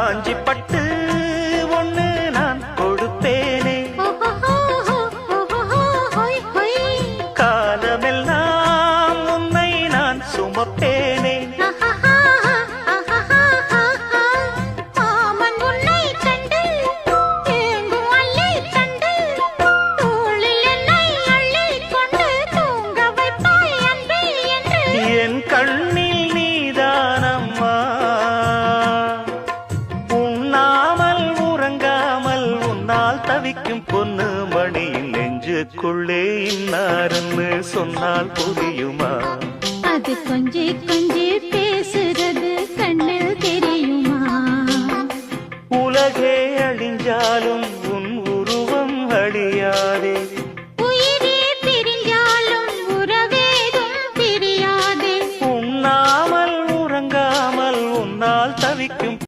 காஞ்சி பட்டு ஒண்ணு நான் கொடுப்பேனே, காலமெல்லாம் உன்னை நான் சுமப்பேனே. என் கண்ணில் நீதானம்மா, உண்ணாமல் உறங்காமல் உன்னால் தவிக்கும் பொண்ணு மணியின் நெஞ்சுக்குள்ளே இன்னாருன்னு சொன்னால் புரியுமா? அது கொஞ்சி கொஞ்சி பேசுறது கண்ணில் தெரியுமா? உலகே அழிஞ்சாலும்